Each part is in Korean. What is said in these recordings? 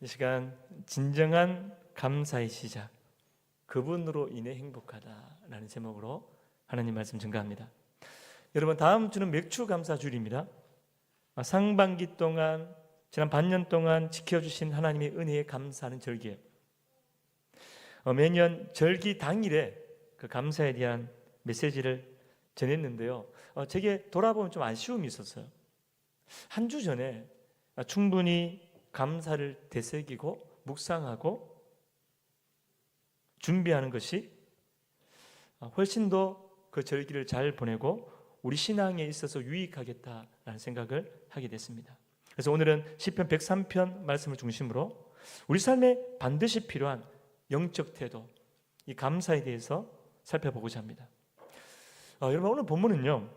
이 시간 진정한 감사의 시작, 그분으로 인해 행복하다라는 제목으로 하나님 말씀 증가합니다. 여러분, 다음 주는 맥주 감사 주일입니다. 상반기 동안, 지난 반년 동안 지켜주신 하나님의 은혜에 감사하는 절기예요. 매년 절기 당일에 그 감사에 대한 메시지를 전했는데요. 제게 돌아보면 좀 아쉬움이 있었어요. 한 주 전에 충분히 감사를 되새기고 묵상하고 준비하는 것이 훨씬 더 그 절기를 잘 보내고 우리 신앙에 있어서 유익하겠다라는 생각을 하게 됐습니다. 그래서 오늘은 시편 103편 말씀을 중심으로 우리 삶에 반드시 필요한 영적 태도, 이 감사에 대해서 살펴보고자 합니다. 여러분, 오늘 본문은요,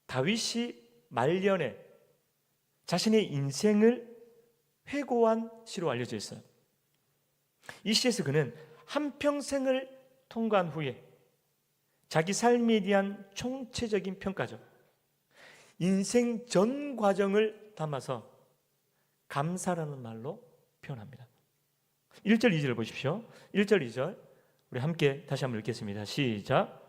다윗이 말년에 자신의 인생을 회고한 시로 알려져 있어요. 이 시에서 그는 한평생을 통과한 후에 자기 삶에 대한 총체적인 평가죠. 인생 전 과정을 담아서 감사라는 말로 표현합니다. 1절 2절 보십시오. 1절 2절 우리 함께 다시 한번 읽겠습니다. 시작.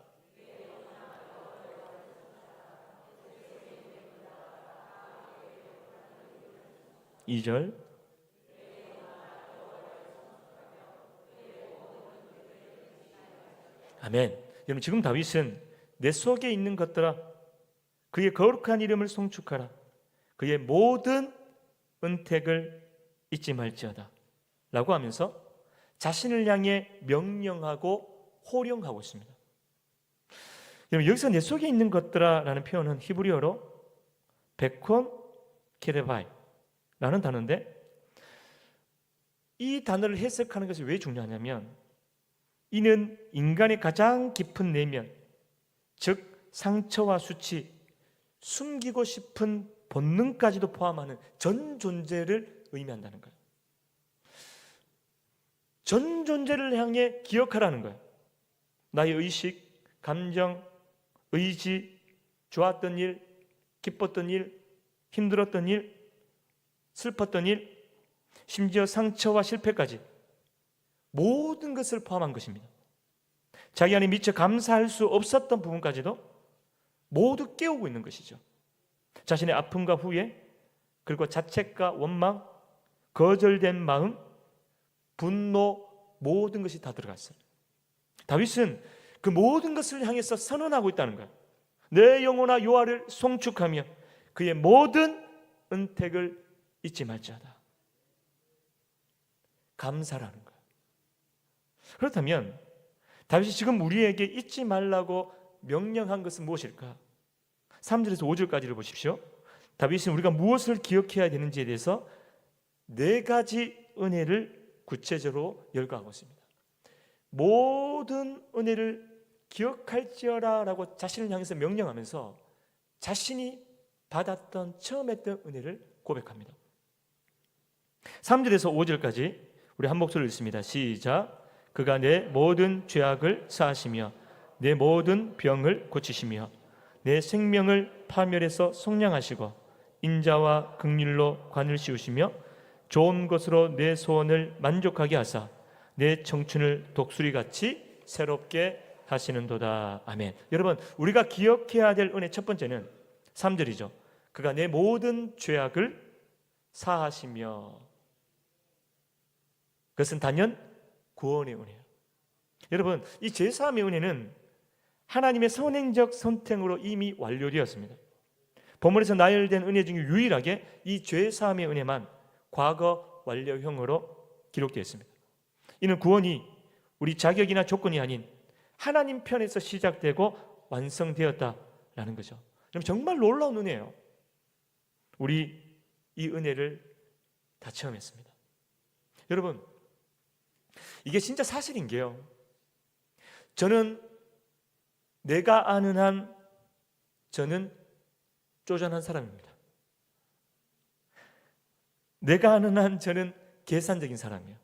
2절. 아멘. 여러분, 지금 다윗은 내 속에 있는 것들아 그의 거룩한 이름을 송축하라. 그의 모든 은택을 잊지 말지어다 라고 하면서 자신을 향해 명령하고 호령하고 있습니다. 여러분, 여기서 내 속에 있는 것들아 라는 표현은 히브리어로 베콘 케레바이 라는 단어인데, 이 단어를 해석하는 것이 왜 중요하냐면 이는 인간의 가장 깊은 내면, 즉 상처와 수치, 숨기고 싶은 본능까지도 포함하는 전 존재를 의미한다는 거예요. 전 존재를 향해 기억하라는 거예요. 나의 의식, 감정, 의지, 좋았던 일, 기뻤던 일, 힘들었던 일, 슬펐던 일, 심지어 상처와 실패까지 모든 것을 포함한 것입니다. 자기 안에 미처 감사할 수 없었던 부분까지도 모두 깨우고 있는 것이죠. 자신의 아픔과 후회, 그리고 자책과 원망, 거절된 마음, 분노, 모든 것이 다 들어갔어요. 다윗은 그 모든 것을 향해서 선언하고 있다는 거예요. 내 영혼아 여호와를 송축하며 그의 모든 은택을 잊지 말지어다. 감사라는 거예요. 그렇다면 다윗이 지금 우리에게 잊지 말라고 명령한 것은 무엇일까? 3절에서 5절까지를 보십시오. 다윗은 우리가 무엇을 기억해야 되는지에 대해서 4가지 은혜를 구체적으로 열거하고 있습니다. 모든 은혜를 기억할지어라 라고 자신을 향해서 명령하면서 자신이 받았던 처음 했던 은혜를 고백합니다. 3절에서 5절까지 우리 한 목소리로 읽습니다. 시작. 그가 내 모든 죄악을 사하시며 내 모든 병을 고치시며 내 생명을 파멸해서 속량하시고 인자와 긍휼로 관을 씌우시며 좋은 것으로 내 소원을 만족하게 하사 내 청춘을 독수리같이 새롭게 하시는도다. 아멘. 여러분, 우리가 기억해야 될 은혜 첫 번째는 3절이죠. 그가 내 모든 죄악을 사하시며, 그것은 단연 구원의 은혜예요. 여러분, 이 죄사함의 은혜는 하나님의 선행적 선택으로 이미 완료되었습니다. 본문에서 나열된 은혜 중에 유일하게 이 죄사함의 은혜만 과거 완료형으로 기록되어 있습니다. 이는 구원이 우리 자격이나 조건이 아닌 하나님 편에서 시작되고 완성되었다라는 거죠. 정말 놀라운 은혜예요. 우리 이 은혜를 다 체험했습니다. 여러분, 이게 진짜 사실인 게요, 저는 내가 아는 한 저는 쪼잔한 사람입니다. 내가 아는 한 저는 계산적인 사람이에요.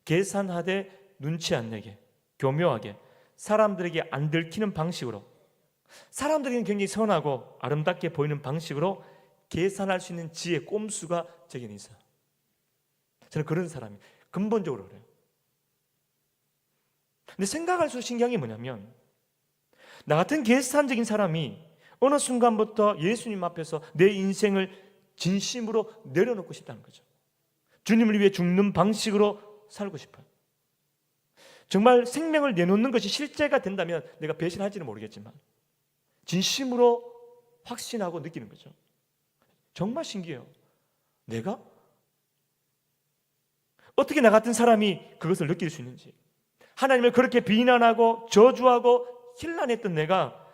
계산하되 눈치 안 내게, 교묘하게, 사람들에게 안 들키는 방식으로, 사람들에게는 굉장히 선하고 아름답게 보이는 방식으로 계산할 수 있는 지혜, 꼼수가 제게는 있어요. 저는 그런 사람이 근본적으로 그래요. 근데 생각할수록 신기한 게 뭐냐면, 나 같은 계산적인 사람이 어느 순간부터 예수님 앞에서 내 인생을 진심으로 내려놓고 싶다는 거죠. 주님을 위해 죽는 방식으로 살고 싶어요. 정말 생명을 내놓는 것이 실제가 된다면 내가 배신할지는 모르겠지만 진심으로 확신하고 느끼는 거죠. 정말 신기해요. 내가 어떻게 나 같은 사람이 그것을 느낄 수 있는지, 하나님을 그렇게 비난하고 저주하고 힐난했던 내가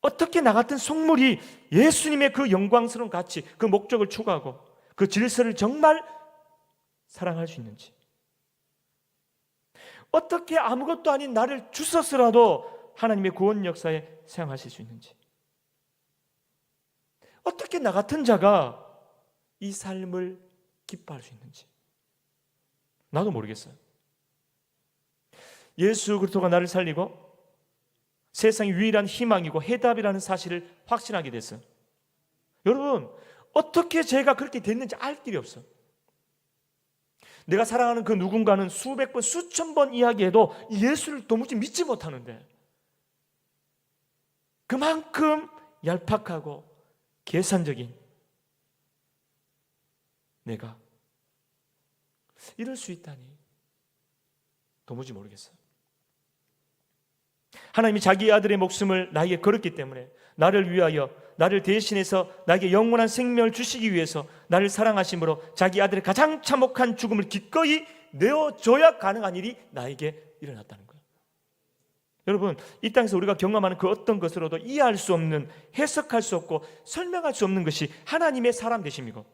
어떻게 나 같은 속물이 예수님의 그 영광스러운 가치, 그 목적을 추구하고 그 질서를 정말 사랑할 수 있는지, 어떻게 아무것도 아닌 나를 주셔서라도 하나님의 구원 역사에 사용하실 수 있는지, 어떻게 나 같은 자가 이 삶을 기뻐할 수 있는지 나도 모르겠어요. 예수 그리스도가 나를 살리고 세상의 유일한 희망이고 해답이라는 사실을 확신하게 됐어요. 여러분, 어떻게 제가 그렇게 됐는지 알 길이 없어요. 내가 사랑하는 그 누군가는 수백 번, 수천 번 이야기해도 예수를 도무지 믿지 못하는데 그만큼 얄팍하고 계산적인 내가 이럴 수 있다니 도무지 모르겠어요. 하나님이 자기의 아들의 목숨을 나에게 걸었기 때문에 나를 위하여, 나를 대신해서 나에게 영원한 생명을 주시기 위해서 나를 사랑하심으로 자기 아들의 가장 참혹한 죽음을 기꺼이 내어줘야 가능한 일이 나에게 일어났다는 거예요. 여러분, 이 땅에서 우리가 경험하는 그 어떤 것으로도 이해할 수 없는, 해석할 수 없고 설명할 수 없는 것이 하나님의 사람 되심이고,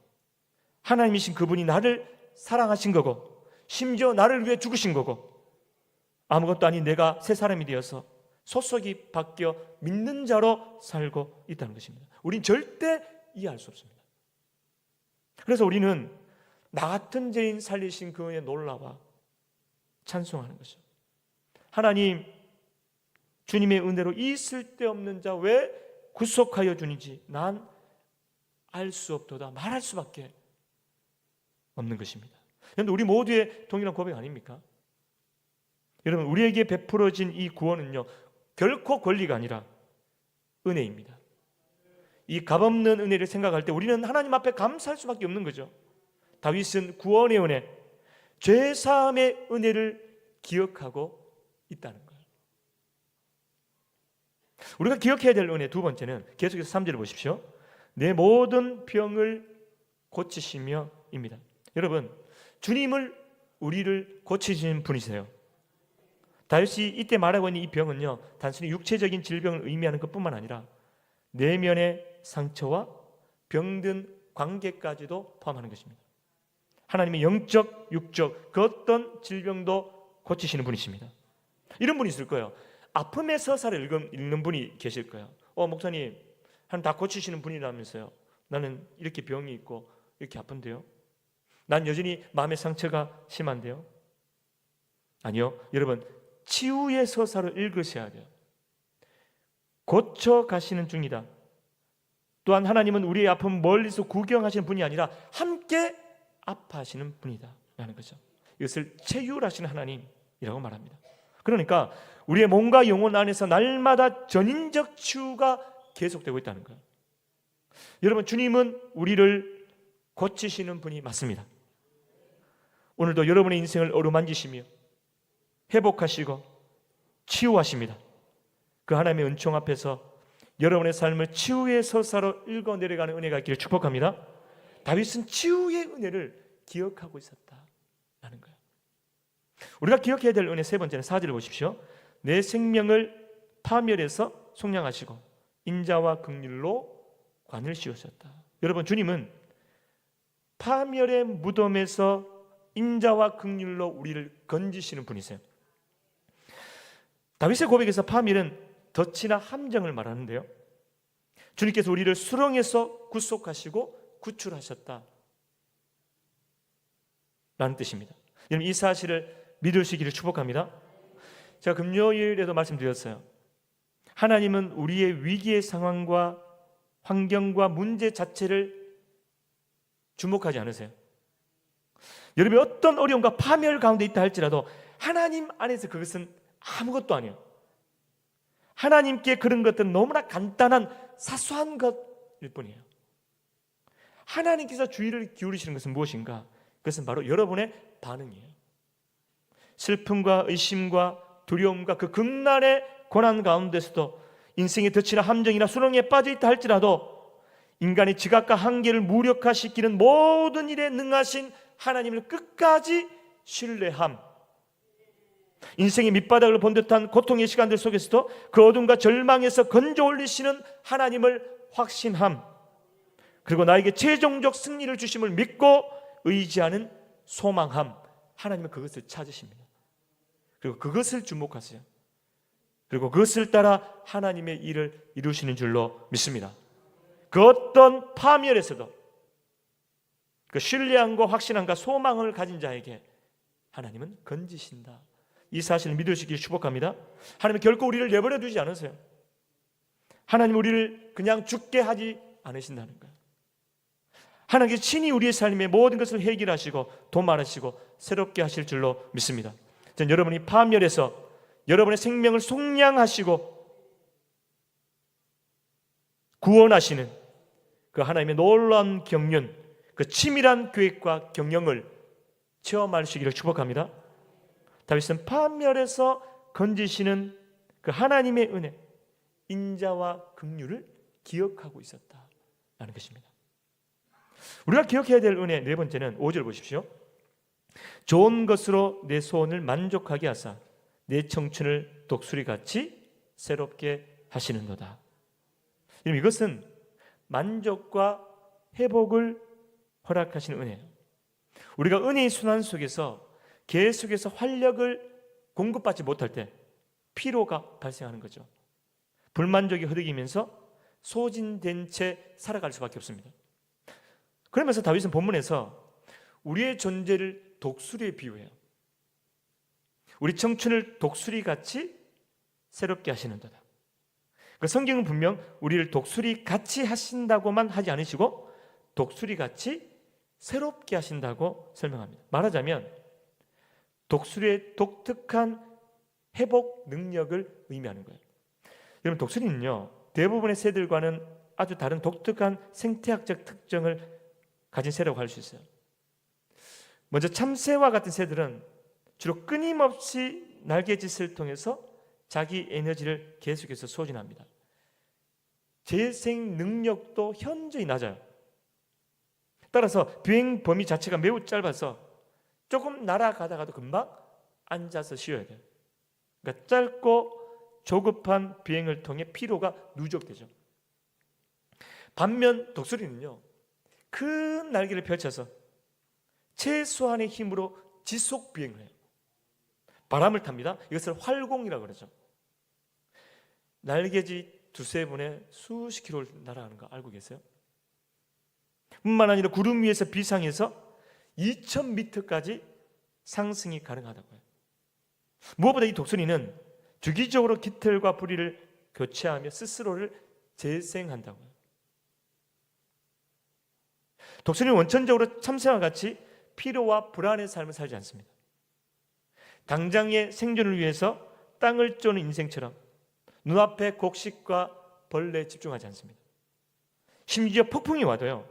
하나님이신 그분이 나를 사랑하신 거고, 심지어 나를 위해 죽으신 거고, 아무것도 아닌 내가 새 사람이 되어서 소속이 바뀌어 믿는 자로 살고 있다는 것입니다. 우린 절대 이해할 수 없습니다. 그래서 우리는 나 같은 죄인 살리신 그 은혜에 놀라와 찬송하는 것이죠. 하나님, 주님의 은혜로 이 쓸데없는 자 왜 구속하여 주는지 난 알 수 없도다 말할 수밖에 없는 것입니다. 그런데 우리 모두의 동일한 고백 아닙니까? 여러분, 우리에게 베풀어진 이 구원은요, 결코 권리가 아니라 은혜입니다. 이 값없는 은혜를 생각할 때 우리는 하나님 앞에 감사할 수밖에 없는 거죠. 다윗은 구원의 은혜, 죄사함의 은혜를 기억하고 있다는 거예요. 우리가 기억해야 될 은혜 두 번째는 계속해서 3절을 보십시오. 내 모든 병을 고치시며 입니다. 여러분, 주님을 우리를 고치시는 분이세요. 다윗이 이때 말하고 있는 이 병은요, 단순히 육체적인 질병을 의미하는 것뿐만 아니라 내면의 상처와 병든 관계까지도 포함하는 것입니다. 하나님의 영적, 육적 그 어떤 질병도 고치시는 분이십니다. 이런 분이 있을 거예요. 아픔의 서사를 읽는 분이 계실 거예요. 목사님, 하나님 다 고치시는 분이라면서요. 나는 이렇게 병이 있고 이렇게 아픈데요. 난 여전히 마음의 상처가 심한데요. 아니요, 여러분, 치유의 서사를 읽으셔야 돼요. 고쳐 가시는 중이다. 또한 하나님은 우리의 아픔 멀리서 구경하시는 분이 아니라 함께 아파하시는 분이다 라는 거죠. 이것을 체휼하시는 하나님이라고 말합니다. 그러니까 우리의 몸과 영혼 안에서 날마다 전인적 치유가 계속되고 있다는 거예요. 여러분, 주님은 우리를 고치시는 분이 맞습니다. 오늘도 여러분의 인생을 어루만지시며 회복하시고 치유하십니다. 그 하나님의 은총 앞에서 여러분의 삶을 치유의 서사로 읽어 내려가는 은혜가 있기를 축복합니다. 다윗은 치유의 은혜를 기억하고 있었다라는 거예요. 우리가 기억해야 될 은혜 세 번째는 4절을 보십시오. 내 생명을 파멸해서 속량하시고 인자와 긍휼로 관을 씌우셨다. 여러분, 주님은 파멸의 무덤에서 인자와 긍휼로 우리를 건지시는 분이세요. 다윗의 고백에서 파멸은 덫이나 함정을 말하는데요, 주님께서 우리를 수렁에서 구속하시고 구출하셨다 라는 뜻입니다. 여러분, 이 사실을 믿으시기를 축복합니다. 제가 금요일에도 말씀드렸어요. 하나님은 우리의 위기의 상황과 환경과 문제 자체를 주목하지 않으세요. 여러분이 어떤 어려움과 파멸 가운데 있다 할지라도 하나님 안에서 그것은 아무것도 아니에요. 하나님께 그런 것들은 너무나 간단한 사소한 것일 뿐이에요. 하나님께서 주의를 기울이시는 것은 무엇인가? 그것은 바로 여러분의 반응이에요. 슬픔과 의심과 두려움과 그 극난의 고난 가운데서도 인생의 덫이나 함정이나 수렁에 빠져 있다 할지라도 인간의 지각과 한계를 무력화시키는 모든 일에 능하신 하나님을 끝까지 신뢰함, 인생의 밑바닥을 본 듯한 고통의 시간들 속에서도 그 어둠과 절망에서 건져 올리시는 하나님을 확신함, 그리고 나에게 최종적 승리를 주심을 믿고 의지하는 소망함, 하나님은 그것을 찾으십니다. 그리고 그것을 주목하세요. 그리고 그것을 따라 하나님의 일을 이루시는 줄로 믿습니다. 그 어떤 파멸에서도 그 신뢰함과 확신함과 소망을 가진 자에게 하나님은 건지신다. 이 사실을 믿으시길 축복합니다. 하나님은 결코 우리를 내버려 두지 않으세요. 하나님은 우리를 그냥 죽게 하지 않으신다는 거예요. 하나님께서 친히 우리의 삶의 모든 것을 해결하시고 도말하시고 새롭게 하실 줄로 믿습니다. 전 여러분이 파멸에서 여러분의 생명을 속량하시고 구원하시는 그 하나님의 놀라운 경륜, 그 치밀한 계획과 경영을 체험하시기를 축복합니다. 다윗은 파멸에서 건지시는 그 하나님의 은혜, 인자와 긍휼을 기억하고 있었다라는 것입니다. 우리가 기억해야 될 은혜 네 번째는 5절 보십시오. 좋은 것으로 내 소원을 만족하게 하사 내 청춘을 독수리같이 새롭게 하시는도다. 이것은 만족과 회복을 허락하시는 은혜예요. 우리가 은혜의 순환 속에서 계속해서 활력을 공급받지 못할 때 피로가 발생하는 거죠. 불만족이 흐르기면서 소진된 채 살아갈 수밖에 없습니다. 그러면서 다윗은 본문에서 우리의 존재를 독수리에 비유해요. 우리 청춘을 독수리같이 새롭게 하시는도다. 그 성경은 분명 우리를 독수리같이 하신다고만 하지 않으시고 독수리같이 새롭게 하신다고 설명합니다. 말하자면 독수리의 독특한 회복 능력을 의미하는 거예요. 여러분, 독수리는요, 대부분의 새들과는 아주 다른 독특한 생태학적 특징을 가진 새라고 할 수 있어요. 먼저 참새와 같은 새들은 주로 끊임없이 날개짓을 통해서 자기 에너지를 계속해서 소진합니다. 재생 능력도 현저히 낮아요. 따라서 비행 범위 자체가 매우 짧아서 조금 날아가다가도 금방 앉아서 쉬어야 돼요. 그러니까 짧고 조급한 비행을 통해 피로가 누적되죠. 반면 독수리는요, 큰 날개를 펼쳐서 최소한의 힘으로 지속 비행을 해요. 바람을 탑니다. 이것을 활공이라고 그러죠. 날개짓 두세 분에 수십 킬로를 날아가는 거 알고 계세요? 뿐만 아니라 구름 위에서 비상해서 2000m까지 상승이 가능하다고 해요. 무엇보다 이 독수리는 주기적으로 깃털과 뿌리를 교체하며 스스로를 재생한다고 해요. 독수리는 원천적으로 참새와 같이 피로와 불안의 삶을 살지 않습니다. 당장의 생존을 위해서 땅을 쪼는 인생처럼 눈앞의 곡식과 벌레에 집중하지 않습니다. 심지어 폭풍이 와도요,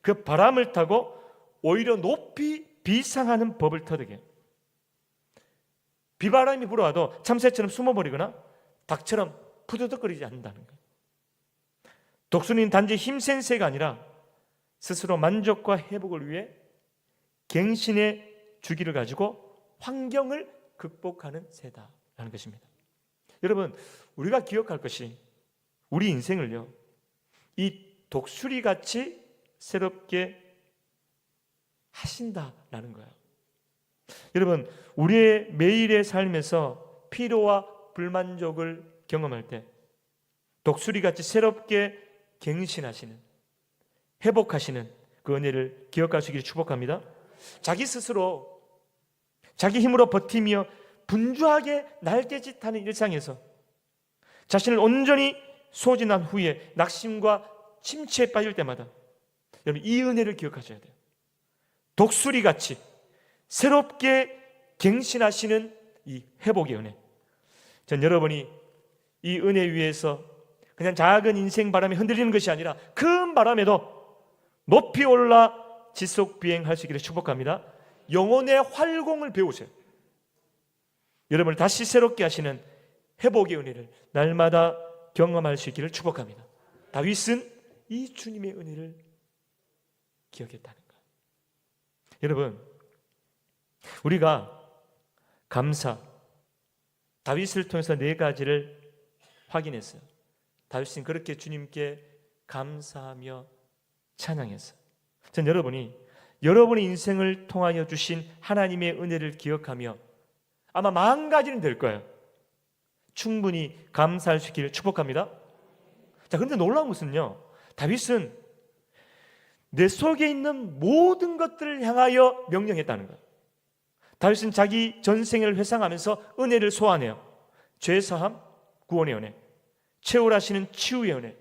그 바람을 타고 오히려 높이 비상하는 법을 터득해요. 비바람이 불어와도 참새처럼 숨어버리거나 닭처럼 푸드덕거리지 않는다는 거예요. 독수리는 단지 힘센 새가 아니라 스스로 만족과 회복을 위해 갱신의 주기를 가지고 환경을 극복하는 새다라는 것입니다. 여러분, 우리가 기억할 것이 우리 인생을요, 이 독수리같이 새롭게 하신다라는 거예요. 여러분, 우리의 매일의 삶에서 피로와 불만족을 경험할 때 독수리같이 새롭게 갱신하시는, 회복하시는 그 은혜를 기억하시기를 축복합니다. 자기 스스로 자기 힘으로 버티며 분주하게 날개짓하는 일상에서 자신을 온전히 소진한 후에 낙심과 침체에 빠질 때마다 여러분, 이 은혜를 기억하셔야 돼요. 독수리같이 새롭게 갱신하시는 이 회복의 은혜. 전 여러분이 이 은혜 위에서 그냥 작은 인생 바람에 흔들리는 것이 아니라 큰 바람에도 높이 올라 지속 비행할 수 있기를 축복합니다. 영혼의 활공을 배우세요. 여러분을 다시 새롭게 하시는 회복의 은혜를 날마다 경험할 수 있기를 축복합니다. 다윗은 이 주님의 은혜를 기억했다는 것. 여러분, 우리가 감사, 다윗을 통해서 4가지를 확인했어요. 다윗은 그렇게 주님께 감사하며 찬양했어요. 전 여러분이 여러분의 인생을 통하여 주신 하나님의 은혜를 기억하며 아마 10,000가지는 될 거예요. 충분히 감사할 수 있기를 축복합니다. 자, 그런데 놀라운 것은요, 다윗은 내 속에 있는 모든 것들을 향하여 명령했다는 거예요. 다윗은 자기 전생을 회상하면서 은혜를 소환해요. 죄사함, 구원의 은혜, 채울하시는 치유의 은혜,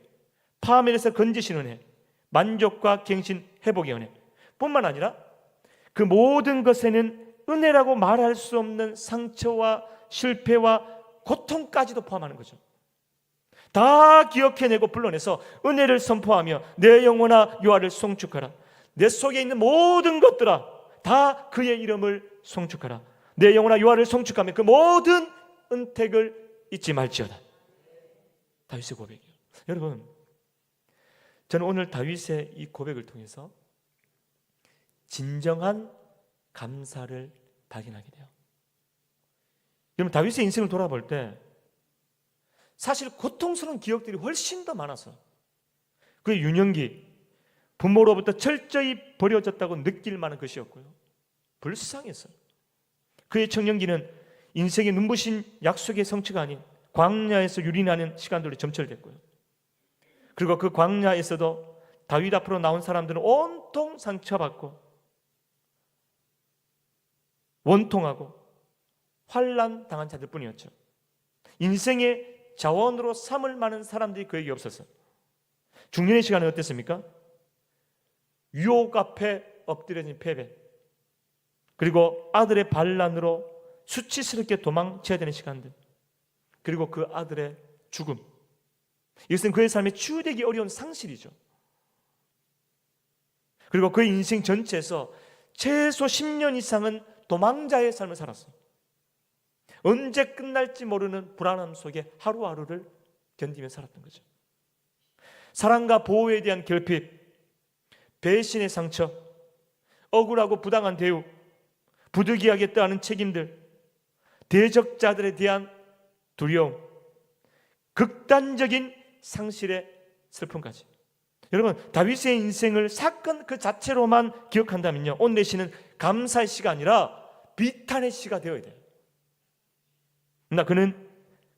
파멸에서 건지시는 은혜, 만족과 갱신, 회복의 은혜 뿐만 아니라 그 모든 것에는 은혜라고 말할 수 없는 상처와 실패와 고통까지도 포함하는 거죠. 다 기억해내고 불러내서 은혜를 선포하며 내 영혼아 여호와를 송축하라. 내 속에 있는 모든 것들아 다 그의 이름을 송축하라. 내 영혼아 여호와를 송축하며 그 모든 은택을 잊지 말지어다. 다윗의 고백이에요. 여러분, 저는 오늘 다윗의 이 고백을 통해서 진정한 감사를 발견하게 돼요. 여러분, 다윗의 인생을 돌아볼 때 사실 고통스러운 기억들이 훨씬 더 많아서 그의 유년기, 부모로부터 철저히 버려졌다고 느낄 만한 것이었고요, 불쌍했어요. 그의 청년기는 인생의 눈부신 약속의 성취가 아닌 광야에서 유린하는 시간들로 점철됐고요. 그리고 그 광야에서도 다윗 앞으로 나온 사람들은 온통 상처받고 원통하고 환난 당한 자들 뿐이었죠. 인생의 자원으로 삼을 만한 사람들이 그에게 없어서 중년의 시간은 어땠습니까? 유혹 앞에 엎드려진 패배, 그리고 아들의 반란으로 수치스럽게 도망쳐야 되는 시간들, 그리고 그 아들의 죽음. 이것은 그의 삶에 치유되기 어려운 상실이죠. 그리고 그의 인생 전체에서 최소 10년 이상은 도망자의 삶을 살았어요. 언제 끝날지 모르는 불안함 속에 하루하루를 견디며 살았던 거죠. 사랑과 보호에 대한 결핍, 배신의 상처, 억울하고 부당한 대우, 부득이하게 떠안은 책임들, 대적자들에 대한 두려움, 극단적인 상실의 슬픔까지. 여러분, 다윗의 인생을 사건 그 자체로만 기억한다면요, 오늘의 시는 감사의 시가 아니라 비탄의 시가 되어야 돼요. 나 그는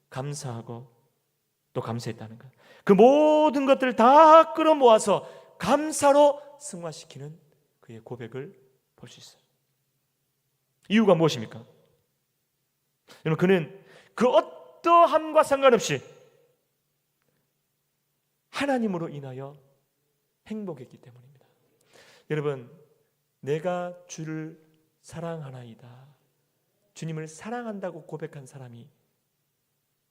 감사하고 또 감사했다는 것, 그 모든 것들을 다 끌어모아서 감사로 승화시키는 그의 고백을 볼 수 있어요. 이유가 무엇입니까? 여러분, 그는 그 어떠함과 상관없이 하나님으로 인하여 행복했기 때문입니다. 여러분, 내가 주를 사랑하나이다, 주님을 사랑한다고 고백한 사람이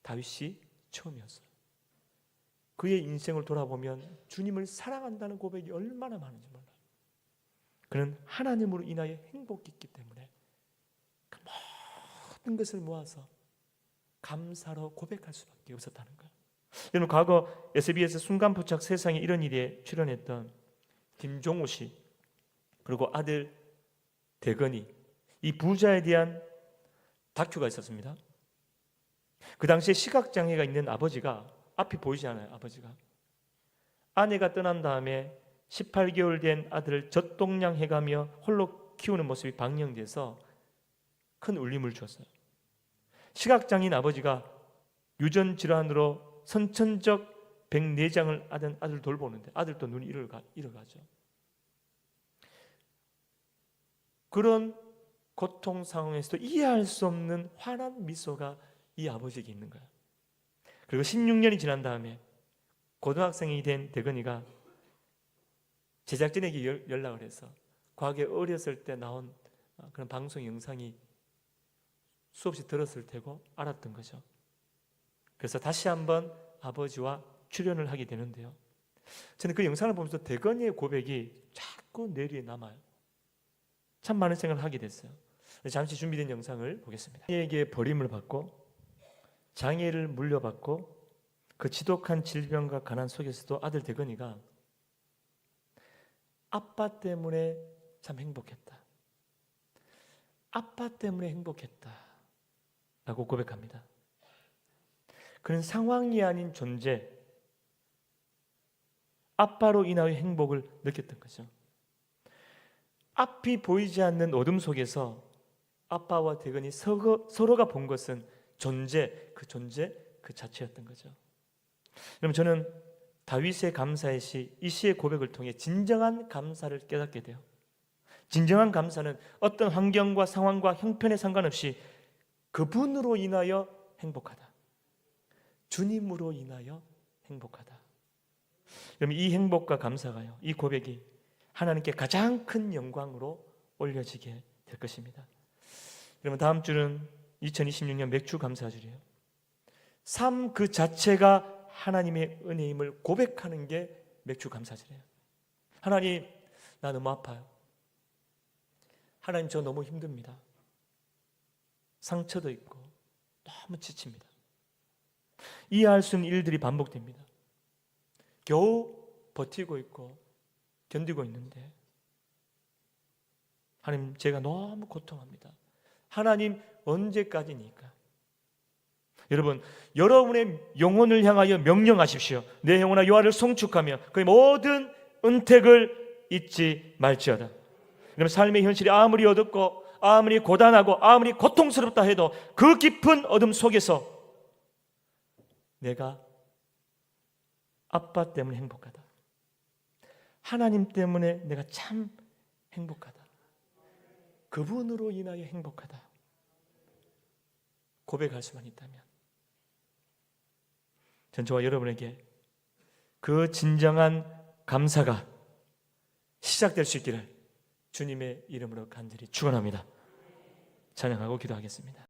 다윗이 처음이었어요. 그의 인생을 돌아보면 주님을 사랑한다는 고백이 얼마나 많은지 몰라요. 그는 하나님으로 인하여 행복했기 때문에 그 모든 것을 모아서 감사로 고백할 수밖에 없었다는 거예요. 여러분, 과거 SBS 순간포착 세상에 이런 일에 출연했던 김종우 씨, 그리고 아들 대건이, 이 부자에 대한 다큐가 있었습니다. 그 당시에 시각장애가 있는 아버지가, 앞이 보이지 않아요. 아버지가 아내가 떠난 다음에 18개월 된 아들을 젖동량해가며 홀로 키우는 모습이 방영돼서 큰 울림을 주었어요. 시각장애인 아버지가 유전 질환으로 선천적 백내장을 앓은 아들 돌보는데 아들도 눈이 잃어가죠. 그런 고통 상황에서도 이해할 수 없는 환한 미소가 이 아버지에게 있는 거예요. 그리고 16년이 지난 다음에 고등학생이 된 대건이가 제작진에게 연락을 해서 과거에 어렸을 때 나온 그런 방송 영상이 수없이 들었을 테고 알았던 거죠. 그래서 다시 한번 아버지와 출연을 하게 되는데요. 저는 그 영상을 보면서 대건이의 고백이 자꾸 뇌리에 남아요. 참 많은 생각을 하게 됐어요. 잠시 준비된 영상을 보겠습니다. 자기에게 버림을 받고 장애를 물려받고 그 지독한 질병과 가난 속에서도 아들 대건이가 아빠 때문에 참 행복했다. 아빠 때문에 행복했다 라고 고백합니다. 그는 상황이 아닌 존재, 아빠로 인하여 행복을 느꼈던 거죠. 앞이 보이지 않는 어둠 속에서 아빠와 대건이 서로가 본 것은 존재 그 자체였던 거죠. 여러분, 저는 다윗의 감사의 시, 이 시의 고백을 통해 진정한 감사를 깨닫게 돼요. 진정한 감사는 어떤 환경과 상황과 형편에 상관없이 그분으로 인하여 행복하다. 주님으로 인하여 행복하다. 여러분, 이 행복과 감사가요, 이 고백이 하나님께 가장 큰 영광으로 올려지게 될 것입니다. 여러분, 다음 주는 2026년 맥주 감사주일이에요. 삶 그 자체가 하나님의 은혜임을 고백하는 게 맥주 감사주일이에요. 하나님, 나 너무 아파요. 하나님, 저 너무 힘듭니다. 상처도 있고 너무 지칩니다. 이해할 수 있는 일들이 반복됩니다. 겨우 버티고 있고 견디고 있는데 하나님, 제가 너무 고통합니다. 하나님, 언제까지니까? 여러분, 여러분의 영혼을 향하여 명령하십시오. 내 영혼아 여호와를 송축하며 그의 모든 은택을 잊지 말지어다. 여러분, 삶의 현실이 아무리 어둡고 아무리 고단하고 아무리 고통스럽다 해도 그 깊은 어둠 속에서 내가 아빠 때문에 행복하다. 하나님 때문에 내가 참 행복하다. 그분으로 인하여 행복하다. 고백할 수만 있다면 전 저와 여러분에게 그 진정한 감사가 시작될 수 있기를 주님의 이름으로 간절히 축원합니다. 찬양하고 기도하겠습니다.